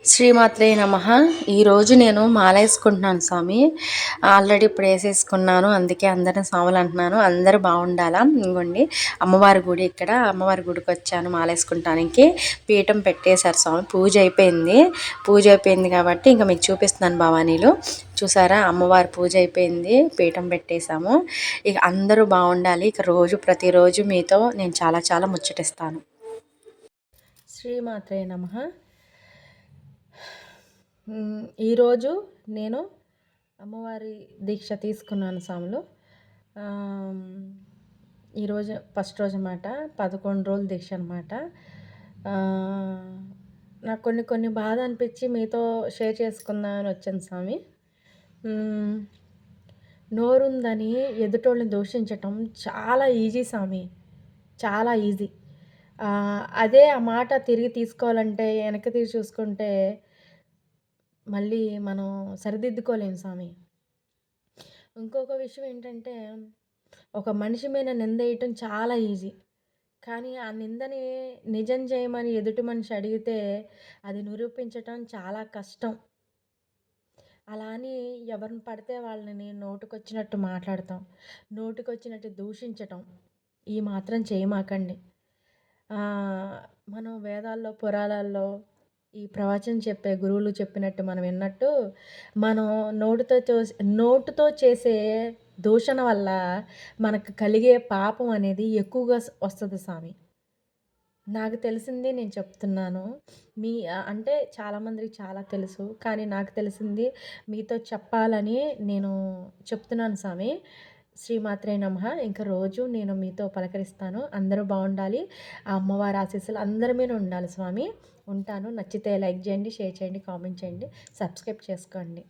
శ్రీమాత్రే నమః. ఈరోజు నేను మాలేసుకుంటున్నాను స్వామి. ఆల్రెడీ ఇప్పుడు వేసేసుకున్నాను. అందుకే అందరిని స్వాములు అంటున్నాను. అందరూ బాగుండాలా. ఇంకోండి అమ్మవారి గుడి, ఇక్కడ అమ్మవారి గుడికి వచ్చాను మాలేసుకుంటానికి. పీఠం పెట్టేశారు స్వామి. పూజ అయిపోయింది కాబట్టి ఇంకా మీకు చూపిస్తున్నాను భవానీలు. చూసారా, అమ్మవారి పూజ అయిపోయింది, పీఠం పెట్టేశాము. ఇక అందరూ బాగుండాలి. ఇక ప్రతిరోజు మీతో నేను చాలా చాలా ముచ్చటిస్తాను. శ్రీమాత్రే నమః. ఈరోజు నేను అమ్మవారి దీక్ష తీసుకున్నాను స్వాములు. ఈరోజు ఫస్ట్ రోజు అన్నమాట. 11 రోజుల దీక్ష అనమాట. నాకు కొన్ని బాధ అనిపించి మీతో షేర్ చేసుకుందామని వచ్చాను స్వామి. నోరుందని ఎదుటోళ్ళని దూషించటం చాలా ఈజీ స్వామి, చాలా ఈజీ. అదే ఆ మాట తిరిగి తీసుకోవాలంటే, వెనక్కి తిరిగి చూసుకుంటే మళ్ళీ మనం సరిదిద్దుకోలేము స్వామి. ఇంకొక విషయం ఏంటంటే, ఒక మనిషి మీద నింద వేయటం చాలా ఈజీ. కానీ ఆ నిందని నిజం చేయమని ఎదుటి మనిషి అడిగితే అది నిరూపించటం చాలా కష్టం. అలా అని ఎవరిని పడితే వాళ్ళని నోటికొచ్చినట్టు మాట్లాడతాం, నోటికొచ్చినట్టు దూషించటం ఈ మాత్రం చేయమాకండి. మనం వేదాల్లో, పురాణాల్లో ఈ ప్రవచనం చెప్పే గురువులు చెప్పినట్టు మనం విన్నట్టు, మనం నోటితో చేసే దూషణ వల్ల మనకు కలిగే పాపం అనేది ఎక్కువగా వస్తుంది స్వామి. నాకు తెలిసింది నేను చెప్తున్నాను. అంటే చాలామందికి చాలా తెలుసు, కానీ నాకు తెలిసింది మీతో చెప్పాలని నేను చెప్తున్నాను స్వామి. శ్రీమాత్రే నమః. ఇంకా రోజు నేను మీతో పలకరిస్తాను. అందరూ బాగుండాలి. ఆ అమ్మవారి ఆశీస్సులు అందరి మీద ఉండాలి స్వామి. ఉంటాను. నచ్చితే లైక్ చేయండి, షేర్ చేయండి, కామెంట్ చేయండి, సబ్స్క్రైబ్ చేసుకోండి.